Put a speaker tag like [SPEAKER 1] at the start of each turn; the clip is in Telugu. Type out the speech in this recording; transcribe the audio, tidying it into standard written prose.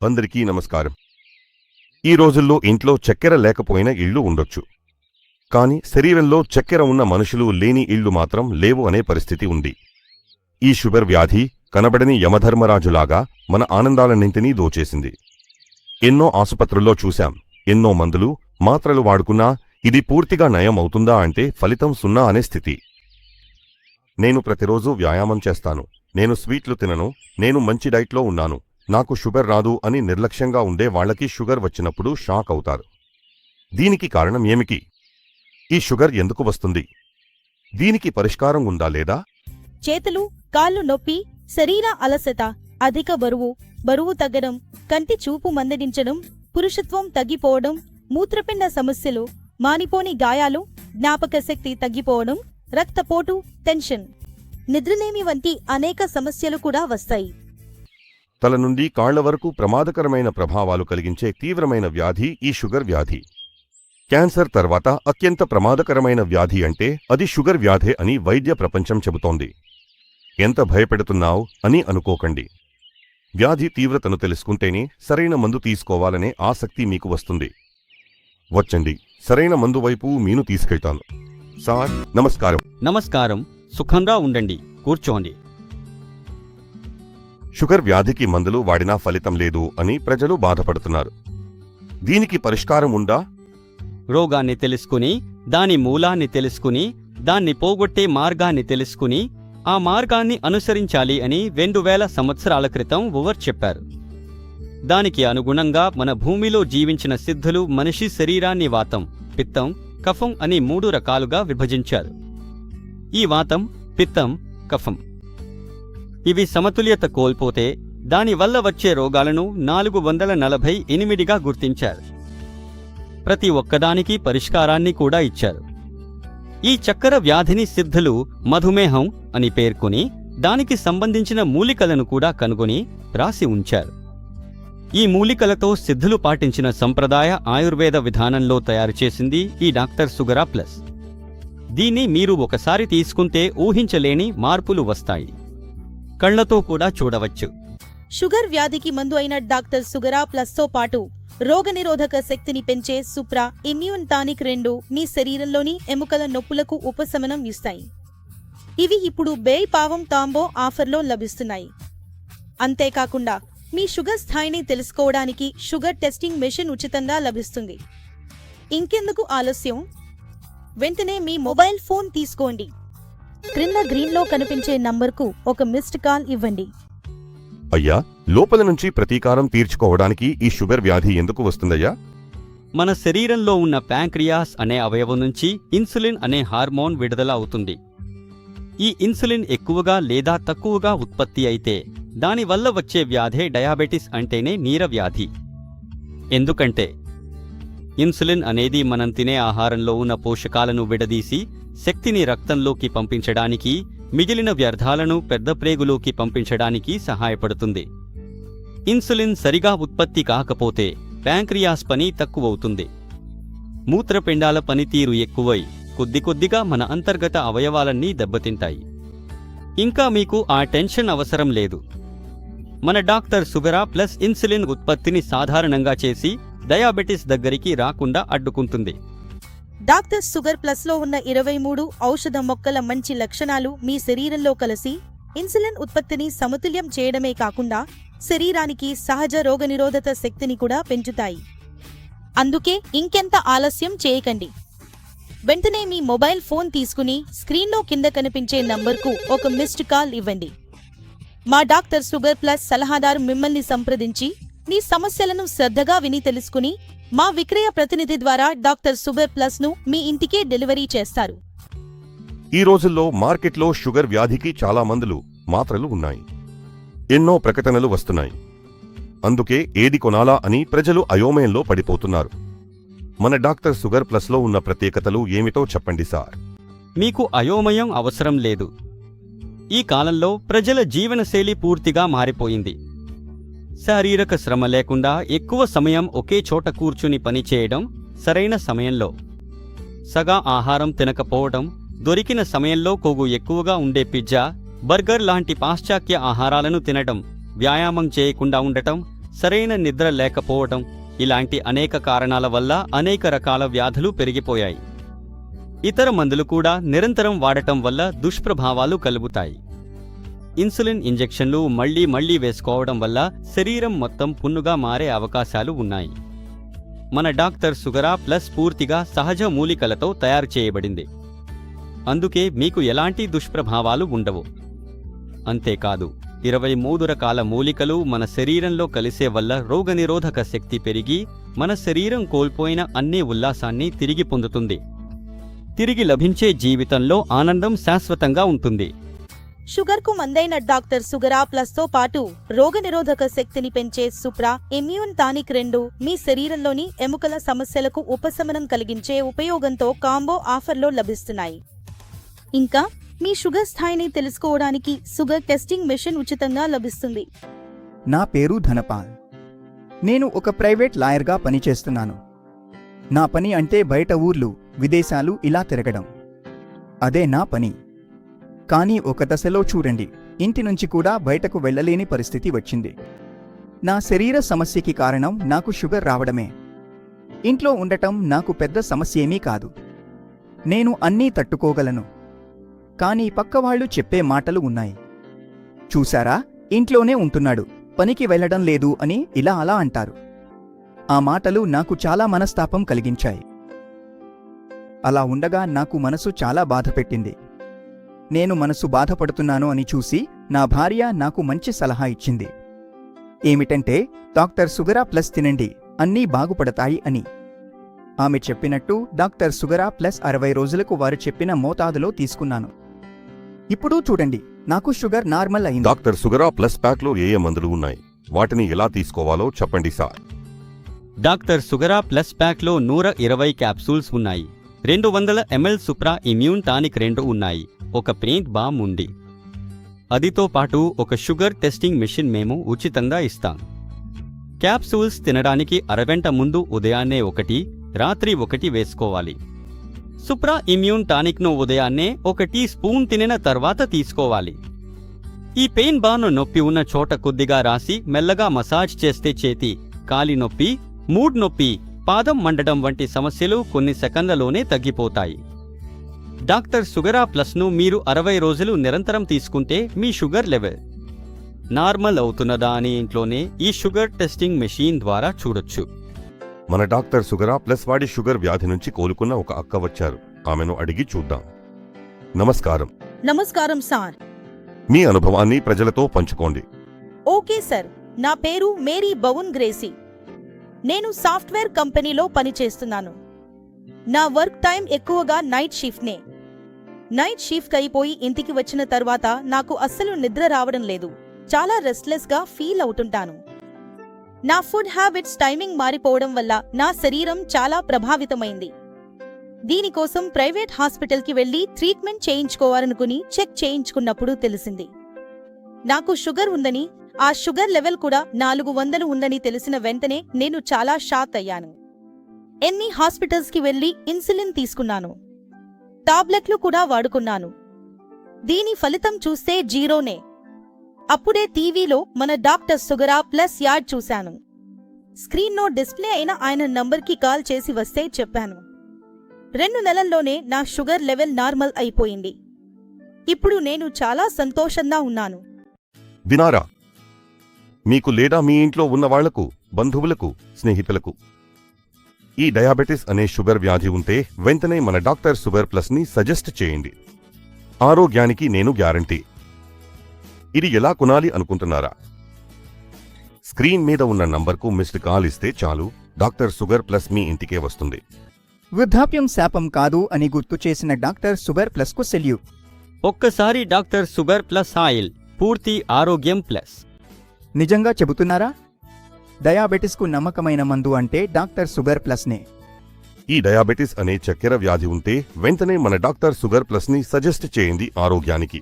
[SPEAKER 1] అందరికీ నమస్కారం. ఈ రోజుల్లో ఇంట్లో చక్కెర లేకపోయిన ఇళ్ళు ఉండొచ్చు. కాని శరీరంలో చక్కెర ఉన్న మనుషులు లేని ఇళ్ళు మాత్రం లేవు అనే పరిస్థితి ఉంది. ఈ షుగర్ వ్యాధి కనబడని యమధర్మరాజులాగా మన ఆనందాలన్నింటినీ దోచేసింది. ఎన్నో ఆసుపత్రుల్లో చూశాం. ఎన్నో మందులు, మాత్రలు వాడుకున్నా ఇది పూర్తిగా నయం అవుతుందా అంటే ఫలితం సున్నా అనే స్థితి. నేను ప్రతిరోజూ వ్యాయామం చేస్తాను, నేను స్వీట్లు తినను, నేను మంచి డైట్లో ఉన్నాను, నాకు షుగర్ రాదు అని నిర్లక్ష్యంగా ఉండే వాళ్లకి షుగర్ వచ్చినప్పుడు షాక్ అవుతారు. దీనికి కారణం ఏమిటి? ఈ షుగర్ ఎందుకు వస్తుంది? దీనికి పరిష్కారం ఉందా లేదా?
[SPEAKER 2] చేతులు, కాళ్ళు నొప్పి, శరీర అలసట, అధిక బరువు తగ్గడం, కంటి చూపు మందగించడం, పురుషత్వం తగ్గిపోవడం, మూత్రపిండ సమస్యలు, మానిపోని గాయాలు, జ్ఞాపక శక్తి తగ్గిపోవడం, రక్తపోటు, టెన్షన్, నిద్రలేమి వంటి అనేక సమస్యలు కూడా వస్తాయి.
[SPEAKER 1] తల నుండి కాళ్ల వరకు ప్రమాదకరమైన ప్రభావాలు కలిగించే తీవ్రమైన వ్యాధి ఈ షుగర్ వ్యాధి. క్యాన్సర్ తర్వాత అత్యంత ప్రమాదకరమైన వ్యాధి అంటే అది షుగర్ వ్యాధే అని వైద్య ప్రపంచం చెబుతోంది. ఎంత భయపెడుతున్నావు అని అనుకోకండి. వ్యాధి తీవ్రతను తెలుసుకుంటేనే సరైన మందు తీసుకోవాలనే ఆసక్తి మీకు వస్తుంది. వచ్చండి, సరైన మందు వైపు మీను తీసుకెళ్తాను. సార్ నమస్కారం.
[SPEAKER 3] నమస్కారం. సుఖంగా ఉండండి, కూర్చోండి.
[SPEAKER 1] షుగర్ వ్యాధికి మందులు వాడినా ఫలితం లేదు అని ప్రజలు బాధపడుతున్నారు. దీనికి పరిష్కారం ఉందా?
[SPEAKER 3] రోగాన్ని తెలుసుకుని, దాని మూలాన్ని తెలుసుకుని, దాన్ని పోగొట్టే మార్గాన్ని తెలుసుకుని, ఆ మార్గాన్ని అనుసరించాలి అని 2000 సంవత్సరాల క్రితం ఓవర్ చెప్పారు. దానికి అనుగుణంగా మన భూమిలో జీవించిన సిద్ధులు మనిషి శరీరాన్ని వాతం, పిత్తం, కఫం అని 3 రకాలుగా విభజించారు. ఈ వాతం, పిత్తం, కఫం ఇవి సమతుల్యత కోల్పోతే దానివల్ల వచ్చే రోగాలను 448గా గుర్తించారు. ప్రతి ఒక్కదానికి పరిష్కారాన్ని కూడా ఇచ్చారు. ఈ చక్కెర వ్యాధిని సిద్ధులు మధుమేహం అని పేర్కొని దానికి సంబంధించిన మూలికలను కూడా కనుగొని రాసి ఉంచారు. ఈ మూలికలతో సిద్ధులు పాటించిన సంప్రదాయ ఆయుర్వేద విధానంలో తయారుచేసింది ఈ డాక్టర్ సుగరా ప్లస్. దీన్ని మీరు ఒకసారి తీసుకుంటే ఊహించలేని మార్పులు వస్తాయి. కళ్లతో కూడా చూడవచ్చు.
[SPEAKER 2] షుగర్ వ్యాధికి మందు అయిన డాక్టర్ సుగరా ప్లస్తో పాటు రోగనిరోధక శక్తిని పెంచే సుప్రా ఇమ్యూన్ టానిక్ 2 మీ శరీరంలోని ఎముకల నొప్పులకు ఉపశమనం ఇస్తాయి. ఇవి ఇప్పుడు బేయ్ పావం తాంబో ఆఫర్లో లభిస్తున్నాయి. అంతేకాకుండా మీ షుగర్ స్థాయిని తెలుసుకోవడానికి షుగర్ టెస్టింగ్ మెషిన్ ఉచితంగా లభిస్తుంది. ఇంకెందుకు ఆలస్యం? వెంటనే మీ మొబైల్ ఫోన్ తీసుకోండి. క్రింద గ్రీన్లో కనిపించే నంబర్కు ఒక మిస్డ్ కాల్ ఇవ్వండి.
[SPEAKER 1] అయ్యా, లోపల నుంచి ప్రతీకారం తీర్చుకోవడానికి ఈ షుగర్ వ్యాధి ఎందుకు వస్తుందయ్యా?
[SPEAKER 3] మన శరీరంలో ఉన్న ప్యాంక్రియాస్ అనే అవయవం నుంచి ఇన్సులిన్ అనే హార్మోన్ విడుదల అవుతుంది. ఈ ఇన్సులిన్ ఎక్కువగా లేదా తక్కువగా ఉత్పత్తి అయితే దానివల్ల వచ్చే వ్యాధే డయాబెటిస్ అంటేనే నీరవ్యాధి. ఎందుకంటే ఇన్సులిన్ అనేది మనం తినే ఆహారంలో ఉన్న పోషకాలను విడదీసి శక్తిని రక్తంలోకి పంపించడానికి, మిగిలిన వ్యర్థాలను పెద్ద ప్రేగులోకి పంపించడానికి సహాయపడుతుంది. ఇన్సులిన్ సరిగా ఉత్పత్తి కాకపోతే ప్యాంక్రియాస్ పని తక్కువవుతుంది. మూత్రపిండాల పనితీరు ఎక్కువై కొద్దిగా మన అంతర్గత అవయవాలన్నీ దెబ్బతింటాయి. ఇంకా మీకు ఆ టెన్షన్ అవసరం లేదు. మన డాక్టర్ సుగరా ప్లస్ ఇన్సులిన్ ఉత్పత్తిని సాధారణంగా చేసి డయాబెటిస్ దగ్గరికి రాకుండా అడ్డుకుంటుంది.
[SPEAKER 2] డాక్టర్ సుగర్ ప్లస్లో ఉన్న 23 ఔషధ మొక్కల మంచి లక్షణాలు మీ శరీరంలో కలిసి ఇన్సులిన్ ఉత్పత్తిని సమతుల్యం చేయడమే కాకుండా శరీరానికి సహజ రోగనిరోధక శక్తిని కూడా పెంచుతాయి. అందుకే ఇంకెంత ఆలస్యం చేయకండి. వెంటనే మీ మొబైల్ ఫోన్ తీసుకుని స్క్రీన్లో కింద కనిపించే నంబర్కు ఒక మిస్డ్ కాల్ ఇవ్వండి. మా డాక్టర్ సుగర్ ప్లస్ సలహాదారు మిమ్మల్ని సంప్రదించి మీ సమస్యలను శ్రద్ధగా విని తెలుసుకుని మా విక్రయ ప్రతినిధి ద్వారా డాక్టర్ సుగర్ ప్లస్ ను మీ ఇంటికే డెలివరీ చేస్తారు.
[SPEAKER 1] ఈ రోజుల్లో మార్కెట్లో షుగర్ వ్యాధికి చాలా మందులు, మాత్రలు ఉన్నాయి. ఎన్నో ప్రకటనలు వస్తున్నాయి. అందుకే ఏది కొనాలా అని ప్రజలు అయోమయంలో పడిపోతున్నారు. మన డాక్టర్ సుగర్ ప్లస్లో ఉన్న ప్రత్యేకతలు ఏమిటో చెప్పండి సార్.
[SPEAKER 3] మీకు అయోమయం అవసరం లేదు. ఈ కాలంలో ప్రజల జీవనశైలి పూర్తిగా మారిపోయింది. శారీరక శ్రమ లేకుండా ఎక్కువ సమయం ఒకే చోట కూర్చుని పనిచేయడం, సరైన సమయంలో సగా ఆహారం తినకపోవడం, దొరికిన సమయంలో కొవ్వు ఎక్కువగా ఉండే పిజ్జా, బర్గర్ లాంటి పాశ్చాత్య ఆహారాలను తినడం, వ్యాయామం చేయకుండా ఉండటం, సరైన నిద్ర లేకపోవటం ఇలాంటి అనేక కారణాల వల్ల అనేక రకాల వ్యాధులు పెరిగిపోయాయి. ఇతర మందులు కూడా నిరంతరం వాడటం వల్ల దుష్ప్రభావాలు కలుగుతాయి. ఇన్సులిన్ ఇంజెక్షన్లు మళ్లీ వేసుకోవడం వల్ల శరీరం మొత్తం పున్నుగా మారే అవకాశాలు ఉన్నాయి. మన డాక్టర్ సుగరా ప్లస్ పూర్తిగా సహజ మూలికలతో తయారు చేయబడింది. అందుకే మీకు ఎలాంటి దుష్ప్రభావాలు ఉండవు. అంతేకాదు 23 రకాల మూలికలు మన శరీరంలో కలిసే వల్ల రోగనిరోధక శక్తి పెరిగి మన శరీరం కోల్పోయిన అన్ని ఉల్లాసాన్ని తిరిగి పొందుతుంది. తిరిగి లభించే జీవితంలో ఆనందం శాశ్వతంగా ఉంటుంది.
[SPEAKER 2] షుగర్కు మందైన డాక్టర్ సుగరా ప్లస్తో పాటు రోగనిరోధక శక్తిని పెంచే సుప్రా ఇమ్యూన్ టానిక్ 2 మీ శరీరంలోని ఎముకల సమస్యలకు ఉపశమనం కలిగించే ఉపయోగంతో కాంబో ఆఫర్లో లభిస్తున్నాయి. ఇంకా మీ షుగర్ స్థాయిని తెలుసుకోవడానికి షుగర్ టెస్టింగ్ మెషిన్ ఉచితంగా లభిస్తుంది.
[SPEAKER 4] నా పేరు ధనపాల్. నేను ఒక ప్రైవేట్ లాయర్గా పనిచేస్తున్నాను. నా పని అంటే బయట ఊర్లు, విదేశాలు ఇలా తిరగడం. అదే నా పని. కానీ ఒక దశలో చూడండి, ఇంటి నుంచి కూడా బయటకు వెళ్ళలేని పరిస్థితి వచ్చింది. నా శరీర సమస్యకి కారణం నాకు షుగర్ రావడమే. ఇంట్లో ఉండటం నాకు పెద్ద సమస్యేమీ కాదు. నేను అన్నీ తట్టుకోగలను. కానీ పక్కవాళ్లు చెప్పే మాటలు ఉన్నాయి. చూశారా, ఇంట్లోనే ఉంటున్నాడు, పనికి వెళ్లడం లేదు అని ఇలా అలా అంటారు. ఆ మాటలు నాకు చాలా మనస్తాపం కలిగించాయి. అలా ఉండగా నాకు మనసు చాలా బాధపెట్టింది. నేను మనసు బాధపడుతున్నాను అని చూసి నా భార్య నాకు మంచి సలహా ఇచ్చింది. ఏమిటంటే, డాక్టర్ సుగరా ప్లస్ తినండి, అన్నీ బాగుపడతాయి అని. ఆమె చెప్పినట్టు డాక్టర్ సుగరా ప్లస్ 60 రోజులకు వారు చెప్పిన మోతాదులో తీసుకున్నాను. ఇప్పుడు చూడండి, నాకు షుగర్ నార్మల్ అయింది.
[SPEAKER 1] డాక్టర్ సుగరా ప్లస్ ప్యాక్లో ఏ మందులు ఉన్నాయి, వాటిని ఎలా తీసుకోవాలో చెప్పండి సార్.
[SPEAKER 3] డాక్టర్ సుగరా ప్లస్ ప్యాక్లో 120 క్యాప్సూల్స్ ఉన్నాయి. 200 ml సుప్రా ఇమ్యూన్ టానిక్ 2 ఉన్నాయి. ఒక పెయింట్ బామ్ ఉంది. అదితో పాటు ఒక షుగర్ టెస్టింగ్ మెషిన్ మేము ఉచితంగా ఇస్తాం. క్యాప్సూల్స్ తినడానికి అరగంట ముందు ఉదయాన్నే 1, రాత్రి 1 వేసుకోవాలి. సుప్రా ఇమ్యూన్ టానిక్ను ఉదయాన్నే 1 టీ స్పూన్ తినిన తర్వాత తీసుకోవాలి. ఈ పెయిన్ బార్ను నొప్పి ఉన్న చోట కొద్దిగా రాసి మెల్లగా మసాజ్ చేస్తే చేతి, కాలి నొప్పి, మూడ్ నొప్పి, పాదం మండడం వంటి సమస్యలు కొన్ని సెకన్లలోనే తగ్గిపోతాయి. డాక్టర్ సుగరా ప్లస్ను మీరు 60 రోజులు నిరంతరం తీసుకుంటే మీ షుగర్ లెవెల్ నార్మల్ అవుతున్నదా అని ఇంట్లోనే ఈ షుగర్ టెస్టింగ్ మెషీన్ ద్వారా చూడొచ్చు.
[SPEAKER 1] మన డాక్టర్ సుగరా ప్లస్ వాడి షుగర్ వ్యాధి నుంచి కోలుకున్న ఒక అక్క వచ్చారు. ఆమెను అడిగి చూద్దాం. నమస్కారం.
[SPEAKER 2] నమస్కారం సార్.
[SPEAKER 1] మీ అనుభవాన్ని ప్రజలతో పంచుకోండి.
[SPEAKER 2] ఓకే సార్, నా పేరు మేరీ బౌన్ గ్రేసీ. నేను సాఫ్ట్వేర్ కంపెనీలో పనిచేస్తున్నాను. నా వర్క్ టైం ఎక్కువగా నైట్ షిఫ్ట్నే. నైట్ షిఫ్ట్ అయిపోయి ఇంటికి వచ్చిన తర్వాత నాకు అస్సలు నిద్ర రావడం లేదు. చాలా రెస్ట్లెస్గా ఫీల్ అవుతుంటాను. నా ఫుడ్ హ్యాబిట్స్ టైమింగ్ మారిపోవడం వల్ల నా శరీరం చాలా ప్రభావితమైంది. దీనికోసం ప్రైవేట్ హాస్పిటల్కి వెళ్లి ట్రీట్మెంట్ చేయించుకోవాలనుకుని చెక్ చేయించుకున్నప్పుడు తెలిసింది నాకు షుగర్ ఉందని. ఆ షుగర్ లెవెల్ కూడా 400 ఉందని తెలిసిన వెంటనే నేను చాలా షాక్ అయ్యాను. ఎన్ని హాస్పిటల్స్కి వెళ్లి ఇన్సులిన్ తీసుకున్నాను, టాబ్లెట్లు కూడా వాడుకున్నాను. దీని ఫలితం చూస్తే జీరోనే. అప్పుడే టీవీలో మన డాక్టర్ సుగరా ప్లస్ యాడ్ చూశాను. స్క్రీన్లో డిస్ప్లే అయిన ఆయన నంబర్కి కాల్ చేసి వస్తే చెప్పాను. 2 నెలల్లోనే నా షుగర్ లెవెల్ నార్మల్ అయిపోయింది. ఇప్పుడు నేను చాలా సంతోషంగా ఉన్నాను.
[SPEAKER 1] వినారా? మీకు లేదా మీ ఇంట్లో ఉన్న వాళ్లకు, బంధువులకు, స్నేహితులకు ఈ డయాబెటిస్ అనే షుగర్ వ్యాధి ఉంటే వెంటనే మన డాక్టర్ షుగర్ ప్లస్ ని సజెస్ట్ చేయండి. ఆరోగ్యానికి నేను గ్యారంటీ. ఇది ఎలా కొనాలి అనుకుంటున్నారా? స్క్రీన్ మీద ఉన్న నంబర్కు మిస్డ్ కాల్ ఇస్తే చాలు, డాక్టర్ షుగర్ ప్లస్ మీ ఇంటికే వస్తుంది.
[SPEAKER 4] వృద్ధాప్యం శాపం కాదు అని గుర్తు చేసిన డాక్టర్ షుగర్ ప్లస్కు సెల్యూట్.
[SPEAKER 3] ఒక్కసారి డాక్టర్ షుగర్ ప్లస్ ఆయిల్, పూర్తి ఆరోగ్యం ప్లస్.
[SPEAKER 4] నిజంగా చెబుతున్నారా? డయాబెటిస్కు నమ్మకమైన మందు అంటే డాక్టర్ షుగర్ ప్లస్నే.
[SPEAKER 1] ఈ డయాబెటిస్ అనే చక్కెర వ్యాధి ఉంటే వెంటనే మన డాక్టర్ షుగర్ ప్లస్ ని సజెస్ట్ చేయండి ఆరోగ్యానికి.